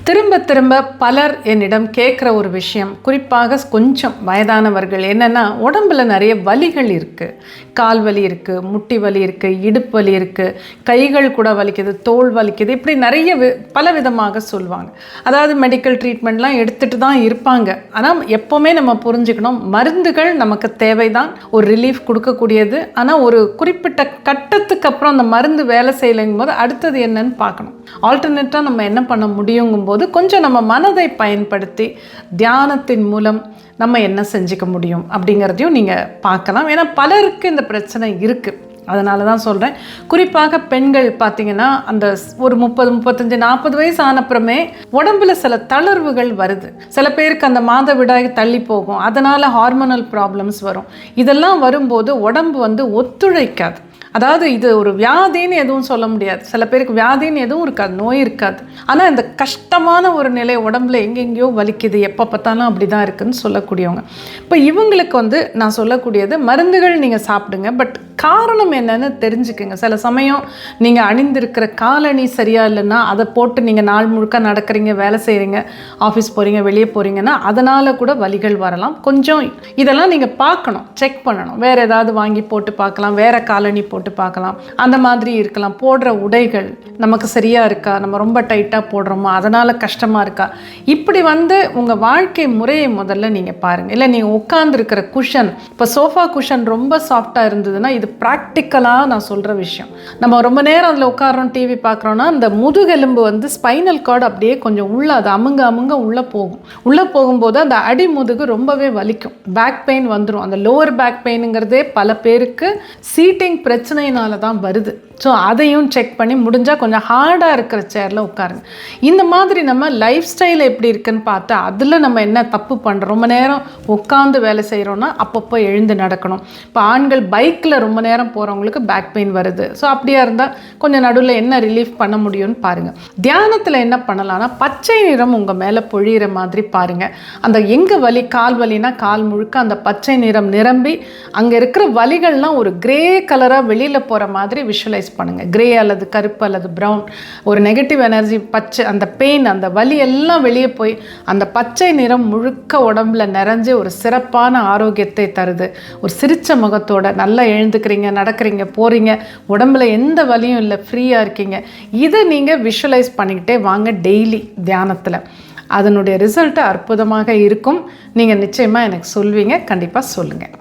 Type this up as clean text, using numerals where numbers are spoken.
திரும்ப திரும்ப பலர் என்னிடம் கேட்குற ஒரு விஷயம், குறிப்பாக கொஞ்சம் வயதானவர்கள், என்னென்னா உடம்பில் நிறைய வலிகள் இருக்குது. கால் வலி இருக்குது, முட்டி வலி இருக்குது, இடுப்பு வலி இருக்குது, கைகள் கூட வலிக்குது, தோல் வலிக்குது, இப்படி நிறைய பல விதமாக சொல்லுவாங்க. அதாவது மெடிக்கல் ட்ரீட்மெண்ட்லாம் எடுத்துகிட்டு தான் இருப்பாங்க. ஆனால் எப்போவுமே நம்ம புரிஞ்சுக்கணும், மருந்துகள் நமக்கு தேவைதான், ஒரு ரிலீஃப் கொடுக்கக்கூடியது. ஆனால் ஒரு குறிப்பிட்ட கட்டத்துக்கு அப்புறம் அந்த மருந்து வேலை செய்யலைங்கும் போது அடுத்தது என்னன்னு பார்க்கணும். ஆல்டர்னேட்டாக நம்ம என்ன பண்ண முடியுங்கும்போது கொஞ்சம் நம்ம மனதை பயன்படுத்தி தியானத்தின் மூலம் நம்ம என்ன செஞ்சுக்க முடியும் அப்படிங்கிறதையும் நீங்கள் பார்க்கலாம். ஏன்னா பலருக்கு இந்த பிரச்சனை இருக்குது. அதனால தான் சொல்கிறேன். குறிப்பாக பெண்கள் பார்த்திங்கன்னா, அந்த ஒரு 30, 35, 40 வயசு ஆனப்புறமே உடம்புல சில தளர்வுகள் வருது. சில பேருக்கு அந்த மாதவிடாய் தள்ளி போகும், அதனால் ஹார்மோனல் ப்ராப்ளம்ஸ் வரும். இதெல்லாம் வரும்போது உடம்பு ஒத்துழைக்காது. அதாவது இது ஒரு வியாதின்னு எதுவும் சொல்ல முடியாது. சில பேருக்கு வியாதின்னு எதுவும் இருக்காது, நோய் இருக்காது. ஆனால் இந்த கஷ்டமான ஒரு நிலை, உடம்புல எங்கெங்கேயோ வலிக்குது, எப்போ பார்த்தாலும் அப்படி தான் இருக்குதுன்னு சொல்லக்கூடியவங்க. இப்போ இவங்களுக்கு நான் சொல்லக்கூடியது, மருந்துகள் நீங்கள் சாப்பிடுங்க, பட் காரணம் என்னன்னு தெரிஞ்சுக்குங்க. சில சமயம் நீங்கள் அணிந்திருக்கிற காலணி சரியாக இல்லைன்னா அதை போட்டு நீங்கள் நாள் முழுக்க நடக்கிறீங்க, வேலை செய்கிறீங்க, ஆஃபீஸ் போகிறீங்க, வெளியே போகிறீங்கன்னா அதனால் கூட வலிகள் வரலாம். கொஞ்சம் இதெல்லாம் நீங்கள் பார்க்கணும், செக் பண்ணணும். வேறு ஏதாவது வாங்கி போட்டு பார்க்கலாம், வேறு காலணி போட்டு பார்க்கலாம், அந்த மாதிரி இருக்கலாம். போடுற உடைகள் நமக்கு சரியாக இருக்கா, நம்ம ரொம்ப டைட்டாக போடுறோமா, அதனால் கஷ்டமாக இருக்கா, இப்படி உங்கள் வாழ்க்கை முறையை முதல்ல நீங்கள் பாருங்கள். இல்லை நீங்கள் உட்கார்ந்துருக்கிற குஷன், இப்போ சோஃபா குஷன் ரொம்ப சாஃப்டாக இருந்ததுன்னா, இது ப்ராக்டிக்கலாக நான் சொல்கிற விஷயம். நம்ம ரொம்ப நேரம் அதில் உட்காரோம், டிவி பார்க்குறோன்னா, அந்த முதுகெலும்பு ஸ்பைனல் கார்டு அப்படியே கொஞ்சம் உள்ளே அது அமுங்க உள்ளே போகும். உள்ளே போகும்போது அந்த அடி முதுகு ரொம்பவே வலிக்கும், பேக் பெயின் வந்துடும். அந்த லோவர் பேக் பெயினுங்கிறதே பல பேருக்கு சீட்டிங் பிரச்சனையினால தான் வருது. ஸோ அதையும் செக் பண்ணி முடிஞ்சால் கொஞ்சம் ஹார்டாக இருக்கிற சேரில் உட்காருங்க. இந்த மாதிரி நம்ம லைஃப் ஸ்டைல் எப்படி இருக்குன்னு பார்த்து அதில் நம்ம என்ன தப்பு பண்ணுறோம். ரொம்ப நேரம் உட்காந்து வேலை செய்கிறோன்னா அப்பப்போ எழுந்து நடக்கணும். இப்போ ஆண்கள் பைக்கில் ரொம்ப நேரம் போகிறவங்களுக்கு பேக் பெயின் வருது. ஸோ அப்படியா இருந்தால் கொஞ்சம் நடுவில் என்ன ரிலீஃப் பண்ண முடியும்னு பாருங்கள். தியானத்தில் என்ன பண்ணலான்னா, பச்சை நிறம் உங்கள் மேலே பொழிகிற மாதிரி பாருங்கள். அந்த எங்கே வலி, கால் வலினா கால் முழுக்க அந்த பச்சை நிறம் நிரம்பி அங்கே இருக்கிற வலிகள்லாம் ஒரு கிரே கலராக வெளியில் போகிற மாதிரி விஷுவலைஸ் பண்ணுங்கள். கிரே அல்லது கருப்பு அல்லது ப்ரௌன், ஒரு நெகட்டிவ் எனர்ஜி, பச்சை, அந்த பெயின், அந்த வலி எல்லாம் வெளியே போய் அந்த பச்சை நிறம் முழுக்க உடம்புல நிறைஞ்சு ஒரு சிறப்பான ஆரோக்கியத்தை தருது. ஒரு சிரிச்ச முகத்தோட நல்லா எழுந்துக்கிறீங்க, நடக்கிறீங்க, போகிறீங்க, உடம்புல எந்த வலியும் இல்லை, ஃப்ரீயாக இருக்கீங்க. இதை நீங்கள் விஷுவலைஸ் பண்ணிக்கிட்டே வாங்க டெய்லி தியானத்தில். அதனுடைய ரிசல்ட்டு அற்புதமாக இருக்கும். நீங்கள் நிச்சயமாக எனக்கு சொல்வீங்க. கண்டிப்பாக சொல்லுங்கள்.